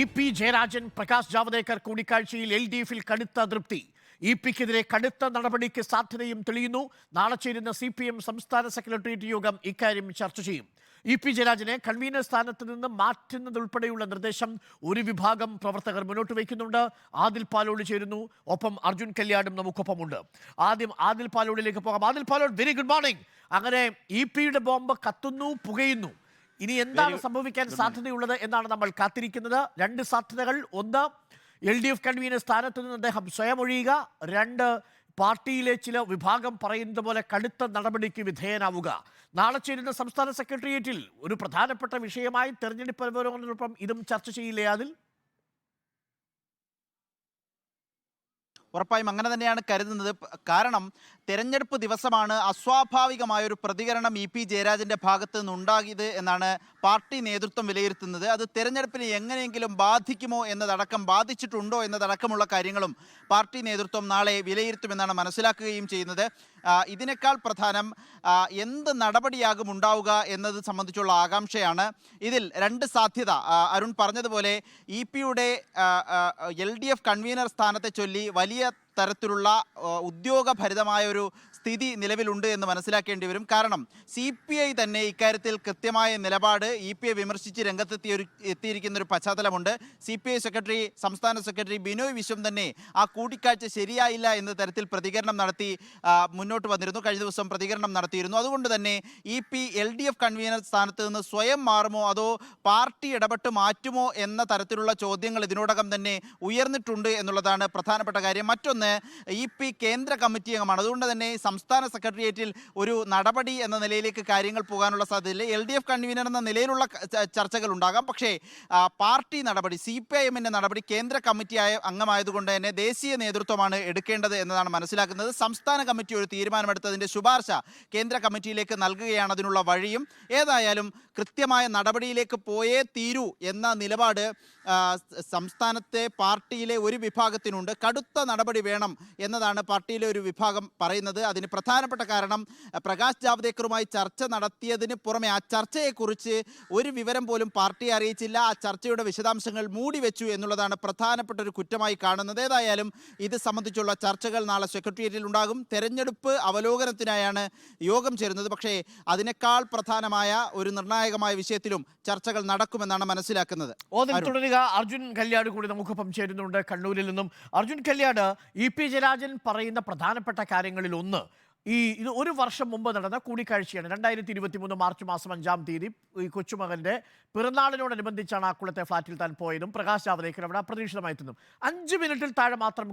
EP. Jayarajan Prakash Javadekar കൂടിക്കാഴ്ചയിൽ LDF-ൽ കടുത്ത അതൃപ്തി. ഇ.പിക്കെതിരെ കടുത്ത നടപടിക്ക് സാധ്യതയും തെളിയുന്നു. നാളെ ചേരുന്ന CPM സംസ്ഥാന സെക്രട്ടേറിയറ്റ് യോഗം ഇക്കാര്യം ചർച്ച ചെയ്യും. ഇ.പി. ജയരാജനെ കൺവീനർ സ്ഥാനത്ത് നിന്ന് മാറ്റുന്നതുൾപ്പെടെയുള്ള നിർദ്ദേശം ഒരു വിഭാഗം പ്രവർത്തകർ മുന്നോട്ട് വയ്ക്കുന്നുണ്ട്. ആദിൽ പാലോട് ചേരുന്നു, ഒപ്പം അർജുൻ കല്യാണും നമുക്കൊപ്പമുണ്ട്. ആദ്യം ആദിൽ പാലോടിലേക്ക് പോകാം. Adil Palode, very good morning. അങ്ങനെ ഇ.പിയുടെ ബോംബ് കത്തുന്നു, പുകയുന്നു. ഇനി എന്താണ് സംഭവിക്കാൻ സാധ്യതയുള്ളത് എന്നാണ് നമ്മൾ കാത്തിരിക്കുന്നത്. രണ്ട് സാധ്യതകൾ: ഒന്ന്, LDF കൺവീനർ സ്ഥാനത്ത് നിന്ന് അദ്ദേഹം സ്വയം ഒഴിയുക; രണ്ട്, പാർട്ടിയിലെ ചില വിഭാഗം പറയുന്നത് പോലെ കടുത്ത നടപടിക്ക് വിധേയനാവുക. നാളെ ചേരുന്ന സംസ്ഥാന സെക്രട്ടേറിയറ്റിൽ ഒരു പ്രധാനപ്പെട്ട വിഷയമായി തെരഞ്ഞെടുപ്പ് അവലോകനത്തിനൊപ്പം ഇതും ചർച്ച ചെയ്യില്ലേ അതിൽ? ഉറപ്പായും അങ്ങനെ തന്നെയാണ് കരുതുന്നത്. കാരണം തെരഞ്ഞെടുപ്പ് ദിവസമാണ് അസ്വാഭാവികമായൊരു പ്രതികരണം ഇ.പി. ജയരാജൻ്റെ ഭാഗത്ത് നിന്നുണ്ടാകിയത് എന്നാണ് പാർട്ടി നേതൃത്വം വിലയിരുത്തുന്നത്. അത് തെരഞ്ഞെടുപ്പിനെ എങ്ങനെയെങ്കിലും ബാധിക്കുമോ എന്നതടക്കം, ബാധിച്ചിട്ടുണ്ടോ എന്നതടക്കമുള്ള കാര്യങ്ങളും പാർട്ടി നേതൃത്വം നാളെ വിലയിരുത്തുമെന്നാണ് മനസ്സിലാക്കുകയും ചെയ്യുന്നത്. ഇതിനേക്കാൾ പ്രധാനം എന്ത് നടപടിയാകും ഉണ്ടാവുക എന്നത് സംബന്ധിച്ചുള്ള ആകാംക്ഷയാണ്. ഇതിൽ രണ്ട് സാധ്യത. അരുൺ പറഞ്ഞതുപോലെ ഇ.പിയുടെ LDF കൺവീനർ സ്ഥാനത്തെ ചൊല്ലി വലിയ തരത്തിലുള്ള ഉദ്യോഗഭരിതമായ ഒരു സ്ഥിതി നിലവിലുണ്ട് എന്ന് മനസ്സിലാക്കേണ്ടി വരും. കാരണം CPI തന്നെ ഇക്കാര്യത്തിൽ കൃത്യമായ നിലപാട് ഇ.പിയെ വിമർശിച്ച് എത്തിയിരിക്കുന്ന ഒരു പശ്ചാത്തലമുണ്ട്. CPI സെക്രട്ടറി, സംസ്ഥാന സെക്രട്ടറി ബിനോയ് വിശ്വം തന്നെ ആ കൂടിക്കാഴ്ച ശരിയായില്ല എന്ന തരത്തിൽ പ്രതികരണം നടത്തി മുന്നോട്ട് വന്നിരുന്നു. കഴിഞ്ഞ ദിവസം പ്രതികരണം നടത്തിയിരുന്നു. അതുകൊണ്ട് തന്നെ ഇ.പി LDF കൺവീനർ സ്ഥാനത്ത് നിന്ന് സ്വയം മാറുമോ അതോ പാർട്ടി ഇടപെട്ട് മാറ്റുമോ എന്ന തരത്തിലുള്ള ചോദ്യങ്ങൾ ഇതിനോടകം തന്നെ ഉയർന്നിട്ടുണ്ട് എന്നുള്ളതാണ് പ്രധാനപ്പെട്ട കാര്യം. മറ്റൊന്ന്, ഇ.പി കേന്ദ്ര കമ്മിറ്റി അംഗമാണ്. അതുകൊണ്ട് തന്നെ സംസ്ഥാന സെക്രട്ടേറിയറ്റിൽ ഒരു നടപടി എന്ന നിലയിലേക്ക് കാര്യങ്ങൾ പോകാനുള്ള സാധ്യതയില്ല. LDF കൺവീനർ എന്ന നിലയിലുള്ള ചർച്ചകൾ ഉണ്ടാകാം. പക്ഷേ പാർട്ടി നടപടി, CPIM-ൻ്റെ നടപടി കേന്ദ്ര കമ്മിറ്റിയായ അംഗമായതുകൊണ്ട് തന്നെ ദേശീയ നേതൃത്വമാണ് എടുക്കേണ്ടത് എന്നതാണ് മനസ്സിലാക്കുന്നത്. സംസ്ഥാന കമ്മിറ്റി ഒരു തീരുമാനമെടുത്തതിൻ്റെ ശുപാർശ കേന്ദ്ര കമ്മിറ്റിയിലേക്ക് നൽകുകയാണ് അതിനുള്ള വഴിയും. ഏതായാലും കൃത്യമായ നടപടിയിലേക്ക് പോയേ തീരൂ എന്ന നിലപാട് സംസ്ഥാനത്തെ പാർട്ടിയിലെ ഒരു വിഭാഗത്തിനുണ്ട്. കടുത്ത നടപടി വേണം എന്നതാണ് പാർട്ടിയിലെ ഒരു വിഭാഗം പറയുന്നത്. അതിന് പ്രധാനപ്പെട്ട കാരണം പ്രകാശ് ജാവദേക്കറുമായി ചർച്ച നടത്തിയതിന് പുറമെ ആ ചർച്ചയെക്കുറിച്ച് ഒരു വിവരം പോലും പാർട്ടിയെ അറിയിച്ചില്ല. ആ ചർച്ചയുടെ വിശദാംശങ്ങൾ മൂടിവെച്ചു എന്നുള്ളതാണ് പ്രധാനപ്പെട്ട ഒരു കുറ്റമായി കാണുന്നത്. ഏതായാലും ഇത് സംബന്ധിച്ചുള്ള ചർച്ചകൾ നാളെ സെക്രട്ടേറിയറ്റിൽ ഉണ്ടാകും. തെരഞ്ഞെടുപ്പ് അവലോകനത്തിനായാണ് യോഗം ചേരുന്നത്. പക്ഷേ അതിനേക്കാൾ പ്രധാനമായ ഒരു നിർണായകമായ വിഷയത്തിലും ചർച്ചകൾ നടക്കുമെന്നാണ് മനസ്സിലാക്കുന്നത്. അർജുൻ കല്യാട് കൂടി നമുക്കൊപ്പം ചേരുന്നുണ്ട് കണ്ണൂരിൽ നിന്നും. അർജുൻ കല്യാട്, ഇ.പി. ജയരാജൻ പറയുന്ന പ്രധാനപ്പെട്ട കാര്യങ്ങളിൽ ഒന്ന്, ഇത് ഒരു വർഷം മുമ്പ് നടന്ന കൂടിക്കാഴ്ചയാണ്. 2023 മാർച്ച് മാസം 5-ാം തീയതി ഈ കൊച്ചുമകൻ്റെ പിറന്നാളിനോടനുബന്ധിച്ചാണ് ആ കുളത്തെ ഫ്ലാറ്റിൽ താൻ പോയതും പ്രകാശ് ജാവദേക്കർ അവിടെ അപ്രതീക്ഷിതമായി എത്തുന്നതും. 5 മിനിറ്റിൽ താഴെ മാത്രം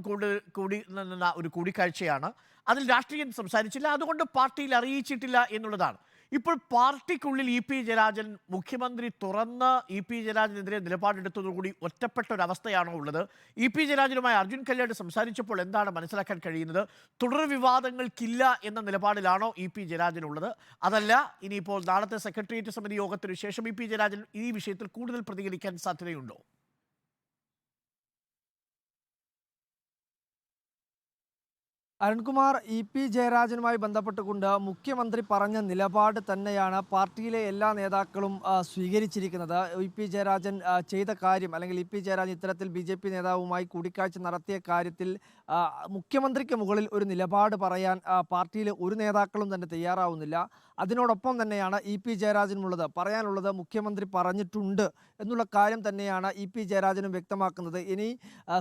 നിന്ന ഒരു കൂടിക്കാഴ്ചയാണ്. അതിൽ രാഷ്ട്രീയം സംസാരിച്ചില്ല, അതുകൊണ്ട് പാർട്ടിയിൽ അറിയിച്ചിട്ടില്ല എന്നുള്ളതാണ്. ഇപ്പോൾ പാർട്ടിക്കുള്ളിൽ ഇ.പി. ജയരാജൻ, മുഖ്യമന്ത്രി തുറന്ന് ഇ.പി. ജയരാജനെതിരെ നിലപാടെടുത്തതോടുകൂടി ഒറ്റപ്പെട്ട ഒരവസ്ഥയാണോ ഉള്ളത്? ഇ.പി. ജയരാജനുമായി അർജുൻ കല്യാട് സംസാരിച്ചപ്പോൾ എന്താണ് മനസ്സിലാക്കാൻ കഴിയുന്നത്? തുടർ വിവാദങ്ങൾക്കില്ല എന്ന നിലപാടിലാണോ ഇ.പി. ജയരാജൻ ഉള്ളത്? അതല്ല, ഇനിയിപ്പോൾ നാളത്തെ സെക്രട്ടേറിയറ്റ് സമിതി യോഗത്തിനു ശേഷം ഇ.പി. ജയരാജൻ ഈ വിഷയത്തിൽ കൂടുതൽ പ്രതികരിക്കാൻ സാധ്യതയുണ്ടോ? അരുൺകുമാർ, ഇ.പി. ജയരാജനുമായി ബന്ധപ്പെട്ടുകൊണ്ട് മുഖ്യമന്ത്രി പറഞ്ഞ നിലപാട് തന്നെയാണ് പാർട്ടിയിലെ എല്ലാ നേതാക്കളും സ്വീകരിച്ചിരിക്കുന്നത്. ഇ.പി. ജയരാജൻ ചെയ്ത കാര്യം, അല്ലെങ്കിൽ ഇ.പി. ജയരാജൻ ഇത്തരത്തിൽ BJP നേതാവുമായി കൂടിക്കാഴ്ച നടത്തിയ കാര്യത്തിൽ മുഖ്യമന്ത്രിക്ക് മുകളിൽ ഒരു നിലപാട് പറയാൻ പാർട്ടിയിലെ ഒരു നേതാക്കളും തന്നെ തയ്യാറാവുന്നില്ല. അതിനോടൊപ്പം തന്നെയാണ് ഇ.പി. ജയരാജനുമുള്ളത്. പറയാനുള്ളത് മുഖ്യമന്ത്രി പറഞ്ഞിട്ടുണ്ട് എന്നുള്ള കാര്യം തന്നെയാണ് ഇ.പി. ജയരാജനും വ്യക്തമാക്കുന്നത്. ഇനി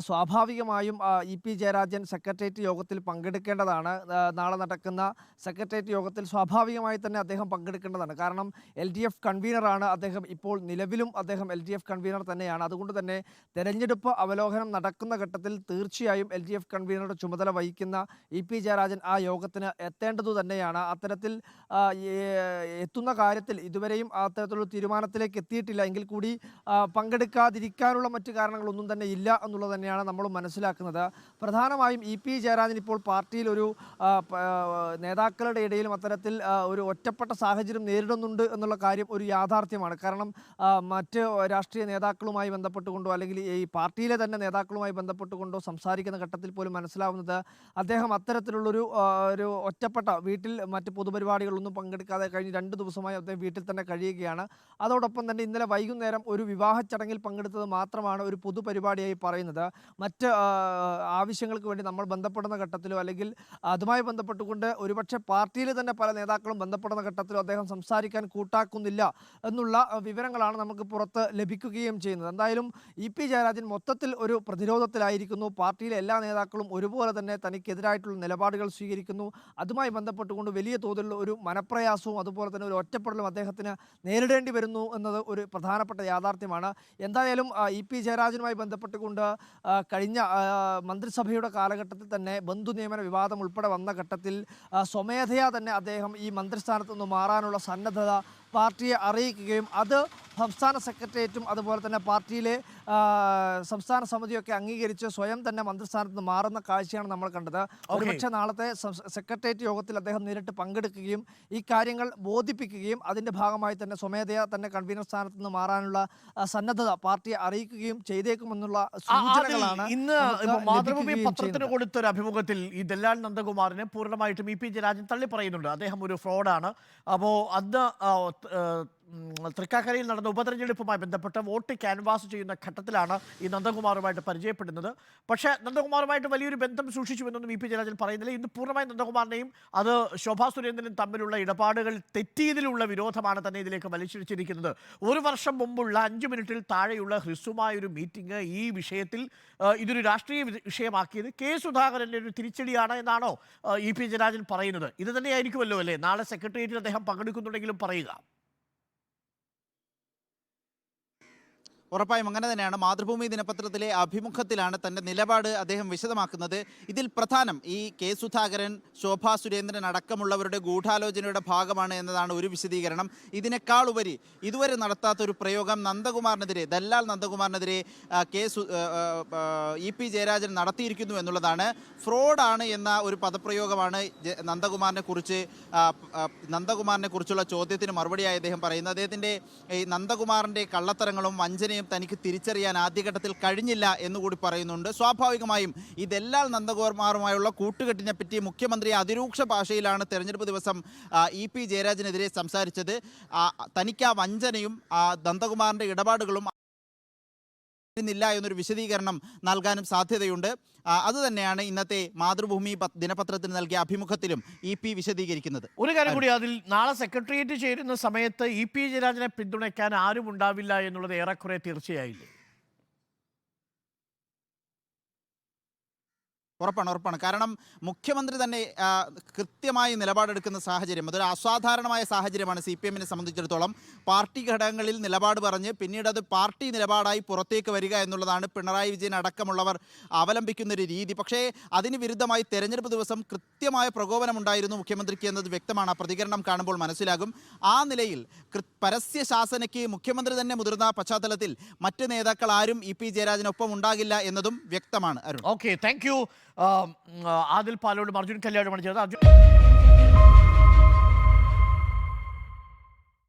സ്വാഭാവികമായും ഇ.പി. ജയരാജൻ സെക്രട്ടേറിയറ്റ് യോഗത്തിൽ പങ്കെടുക്കേണ്ടതാണ്. നാളെ നടക്കുന്ന സെക്രട്ടേറിയറ്റ് യോഗത്തിൽ സ്വാഭാവികമായി തന്നെ അദ്ദേഹം പങ്കെടുക്കേണ്ടതാണ്. കാരണം LDF കൺവീനറാണ് അദ്ദേഹം. ഇപ്പോൾ നിലവിലും അദ്ദേഹം LDF കൺവീനർ തന്നെയാണ്. അതുകൊണ്ട് തന്നെ തെരഞ്ഞെടുപ്പ് അവലോകനം നടക്കുന്ന ഘട്ടത്തിൽ തീർച്ചയായും LDF കൺവീനറുടെ ചുമതല വഹിക്കുന്ന ഇ.പി. ജയരാജൻ ആ യോഗത്തിന് എത്തേണ്ടതു തന്നെയാണ്. അത്തരത്തിൽ എത്തുന്ന കാര്യത്തിൽ ഇതുവരെയും അത്തരത്തിലുള്ള തീരുമാനത്തിലേക്ക് എത്തിയിട്ടില്ല എങ്കിൽ കൂടി പങ്കെടുക്കാതിരിക്കാനുള്ള മറ്റു കാരണങ്ങളൊന്നും തന്നെ ഇല്ല എന്നുള്ളത് തന്നെയാണ് നമ്മൾ മനസ്സിലാക്കുന്നത്. പ്രധാനമായും ഇ.പി. ജയരാജൻ ഇപ്പോൾ പാർട്ടിയിൽ ഒരു നേതാക്കളുടെ ഇടയിലും അത്തരത്തിൽ ഒരു ഒറ്റപ്പെട്ട സാഹചര്യം നേരിടുന്നുണ്ട് എന്നുള്ള കാര്യം ഒരു യാഥാർത്ഥ്യമാണ്. കാരണം മറ്റ് രാഷ്ട്രീയ നേതാക്കളുമായി ബന്ധപ്പെട്ടുകൊണ്ടോ അല്ലെങ്കിൽ ഈ പാർട്ടിയിലെ തന്നെ നേതാക്കളുമായി ബന്ധപ്പെട്ടുകൊണ്ടോ സംസാരിക്കുന്ന ഘട്ടത്തിൽ പോലും മനസ്സിലാവുന്നത് അദ്ദേഹം അത്തരത്തിലുള്ളൊരു ഒറ്റപ്പെട്ട വീട്ടിൽ മറ്റ് പൊതുപരിപാടികളൊന്നും പങ്കെടുക്കാതെ കഴിഞ്ഞ് 2 ദിവസമായി അദ്ദേഹം വീട്ടിൽ തന്നെ കഴിയുകയാണ്. അതോടൊപ്പം തന്നെ ഇന്നലെ വൈകുന്നേരം ഒരു വിവാഹ ചടങ്ങിൽ പങ്കെടുത്തത് മാത്രമാണ് ഒരു പൊതുപരിപാടിയായി പറയുന്നത്. മറ്റ് ആവശ്യങ്ങൾക്ക് വേണ്ടി നമ്മൾ ബന്ധപ്പെടുന്ന ഘട്ടത്തിലോ അല്ലെങ്കിൽ അതുമായി ബന്ധപ്പെട്ടുകൊണ്ട് ഒരുപക്ഷെ പാർട്ടിയിൽ തന്നെ പല നേതാക്കളും ബന്ധപ്പെടുന്ന ഘട്ടത്തിലോ അദ്ദേഹം സംസാരിക്കാൻ കൂട്ടാക്കുന്നില്ല എന്നുള്ള വിവരങ്ങളാണ് നമുക്ക് പുറത്ത് ലഭിക്കുകയും ചെയ്യുന്നത്. എന്തായാലും ഇ.പി. ജയരാജൻ മൊത്തത്തിൽ ഒരു പ്രതിരോധത്തിലായിരിക്കുന്നു. പാർട്ടിയിലെ എല്ലാ നേതാക്കളും ഒരുപോലെ തന്നെ തനിക്കെതിരായിട്ടുള്ള നിലപാടുകൾ സ്വീകരിക്കുന്നു. അതുമായി ബന്ധപ്പെട്ടുകൊണ്ട് വലിയ തോതിലുള്ള ഒരു മനപ്രയാസവും അതുപോലെ തന്നെ ഒരു ഒറ്റപ്പെടലും അദ്ദേഹത്തിന് നേരിടേണ്ടി വരുന്നു എന്നത് ഒരു പ്രധാനപ്പെട്ട യാഥാർത്ഥ്യമാണ്. എന്തായാലും ഇ.പി. ജയരാജനുമായി ബന്ധപ്പെട്ടുകൊണ്ട് കഴിഞ്ഞ മന്ത്രിസഭയുടെ കാലഘട്ടത്തിൽ തന്നെ ബന്ധു നിയമന വിവാദം ഉൾപ്പെടെ വന്ന ഘട്ടത്തിൽ സ്വമേധയാ തന്നെ അദ്ദേഹം ഈ മന്ത്രിസ്ഥാനത്ത് നിന്ന് മാറാനുള്ള സന്നദ്ധത പാർട്ടിയെ അറിയിക്കുകയും അത് സംസ്ഥാന സെക്രട്ടേറിയറ്റും അതുപോലെ തന്നെ പാർട്ടിയിലെ സംസ്ഥാന സമിതിയൊക്കെ അംഗീകരിച്ച് സ്വയം തന്നെ മന്ത്രിസ്ഥാനത്ത് നിന്ന് മാറുന്ന കാഴ്ചയാണ് നമ്മൾ കണ്ടത്. ഒരുപക്ഷെ നാളത്തെ സെക്രട്ടേറിയറ്റ് യോഗത്തിൽ അദ്ദേഹം നേരിട്ട് പങ്കെടുക്കുകയും ഈ കാര്യങ്ങൾ ബോധിപ്പിക്കുകയും അതിൻ്റെ ഭാഗമായി തന്നെ സ്വമേധയാ തന്നെ കൺവീനർ സ്ഥാനത്ത് നിന്ന് മാറാനുള്ള സന്നദ്ധത പാർട്ടിയെ അറിയിക്കുകയും ചെയ്തേക്കുമെന്നുള്ള സൂചനകളാണ് ഇന്ന് മാതൃഭൂമി പത്രത്തിന് കൊടുത്തൊരു അഭിമുഖത്തിൽ ഈ ദല്ലാൽ നന്ദകുമാറിനെ പൂർണ്ണമായിട്ടും ഇ.പി. ജയരാജൻ തള്ളി പറയുന്നുണ്ട്. അദ്ദേഹം ഒരു ഫ്രോഡാണ്. അപ്പോൾ അന്ന് തൃക്കാക്കരയിൽ നടന്ന ഉപതെരഞ്ഞെടുപ്പുമായി ബന്ധപ്പെട്ട് വോട്ട് ക്യാൻവാസ് ചെയ്യുന്ന ഘട്ടത്തിലാണ് ഈ നന്ദകുമാറുമായിട്ട് പരിചയപ്പെടുന്നത്. പക്ഷേ നന്ദകുമാറുമായിട്ട് വലിയൊരു ബന്ധം സൂക്ഷിച്ചുവെന്നൊന്നും ഇ.പി. ജയരാജൻ പറയുന്നില്ല. ഇന്ന് പൂർണ്ണമായും നന്ദകുമാറിനെയും അത് ശോഭാ സുരേന്ദ്രനും തമ്മിലുള്ള ഇടപാടുകൾ തെറ്റിയതിലുള്ള വിരോധമാണ് തന്നെ ഇതിലേക്ക് വലിച്ചിരിച്ചിരിക്കുന്നത്. ഒരു വർഷം മുമ്പുള്ള 5 മിനിറ്റിൽ താഴെയുള്ള ഹ്രസ്വമായൊരു മീറ്റിംഗ് ഈ വിഷയത്തിൽ ഇതൊരു രാഷ്ട്രീയ വിഷയമാക്കിയത് കെ സുധാകരൻ്റെ ഒരു തിരിച്ചടിയാണ് എന്നാണോ ഇ.പി. ജയരാജൻ പറയുന്നത്? ഇത് തന്നെയായിരിക്കുമല്ലോ അല്ലേ നാളെ സെക്രട്ടേറിയറ്റിൽ അദ്ദേഹം പങ്കെടുക്കുന്നുണ്ടെങ്കിലും പറയുക? ഉറപ്പായും അങ്ങനെ തന്നെയാണ്. മാതൃഭൂമി ദിനപത്രത്തിലെ അഭിമുഖത്തിലാണ് തൻ്റെ നിലപാട് അദ്ദേഹം വിശദമാക്കുന്നത്. ഇതിൽ പ്രധാനം ഈ കെ സുധാകരൻ, ശോഭാ സുരേന്ദ്രൻ അടക്കമുള്ളവരുടെ ഗൂഢാലോചനയുടെ ഭാഗമാണ് എന്നതാണ് ഒരു വിശദീകരണം. ഇതിനേക്കാൾ ഉപരി ഇതുവരെ നടത്താത്തൊരു പ്രയോഗം നന്ദകുമാറിനെതിരെ, ദല്ലാൽ നന്ദകുമാറിനെതിരെ ഇ.പി. ജയരാജൻ നടത്തിയിരിക്കുന്നു എന്നുള്ളതാണ്. ഫ്രോഡാണ് എന്ന ഒരു പദപ്രയോഗമാണ് നന്ദകുമാറിനെ കുറിച്ചുള്ള ചോദ്യത്തിന് മറുപടിയായി അദ്ദേഹം പറയുന്നത്. അദ്ദേഹത്തിൻ്റെ ഈ നന്ദകുമാറിൻ്റെ കള്ളത്തരങ്ങളും വഞ്ചനയും തനിക്ക് തിരിച്ചറിയാൻ ആദ്യഘട്ടത്തിൽ കഴിഞ്ഞില്ല എന്നുകൂടി പറയുന്നുണ്ട്. സ്വാഭാവികമായും ഈ ദല്ലാൽ നന്ദകുമാറുമായുള്ള കൂട്ടുകെട്ടിനെ പറ്റി മുഖ്യമന്ത്രി അതിരൂക്ഷ ഭാഷയിലാണ് തെരഞ്ഞെടുപ്പ് ദിവസം ഇ.പി. ജയരാജനെതിരെ സംസാരിച്ചത്. തനിക്ക് ആ വഞ്ചനയും നന്ദകുമാറിൻ്റെ ഇടപാടുകളും ില്ല എന്നൊരു വിശദീകരണം നൽകാനും സാധ്യതയുണ്ട്. അതുതന്നെയാണ് ഇന്നത്തെ മാതൃഭൂമി ദിനപത്രത്തിന് നൽകിയ അഭിമുഖത്തിലും ഇ.പി. വിശദീകരിക്കുന്നത്. ഒരു കാര്യം കൂടി, അതിൽ നാളെ സെക്രട്ടേറിയറ്റ് ചേരുന്ന സമയത്ത് ഇ.പി. ജയരാജനെ പിന്തുണയ്ക്കാൻ ആരും ഉണ്ടാവില്ല എന്നുള്ളത് ഏറെക്കുറെ തീർച്ചയായില്ലേ? ഉറപ്പാണ്. കാരണം മുഖ്യമന്ത്രി തന്നെ കൃത്യമായി നിലപാടെടുക്കുന്ന സാഹചര്യം, അതൊരു അസാധാരണമായ സാഹചര്യമാണ് CPM-നെ സംബന്ധിച്ചിടത്തോളം. പാർട്ടി ഘടകങ്ങളിൽ നിലപാട് പറഞ്ഞ് പിന്നീട് അത് പാർട്ടി നിലപാടായി പുറത്തേക്ക് വരിക എന്നുള്ളതാണ് പിണറായി വിജയൻ അടക്കമുള്ളവർ അവലംബിക്കുന്നൊരു രീതി. പക്ഷേ അതിന് വിരുദ്ധമായി തെരഞ്ഞെടുപ്പ് ദിവസം കൃത്യമായ പ്രകോപനമുണ്ടായിരുന്നു മുഖ്യമന്ത്രിക്ക് എന്നത് വ്യക്തമാണ്. ആ പ്രതികരണം കാണുമ്പോൾ മനസ്സിലാകും. ആ നിലയിൽ പരസ്യ ശാസനയ്ക്ക് മുഖ്യമന്ത്രി തന്നെ മുതിർന്ന പശ്ചാത്തലത്തിൽ മറ്റ് നേതാക്കൾ ആരും ഇ.പി. ജയരാജനൊപ്പം ഉണ്ടാകില്ല എന്നതും വ്യക്തമാണ്. Arun, okay, thank you. Adil പാലോടും അർജുൻ കല്യാണുമാണ് ചേർന്നത്.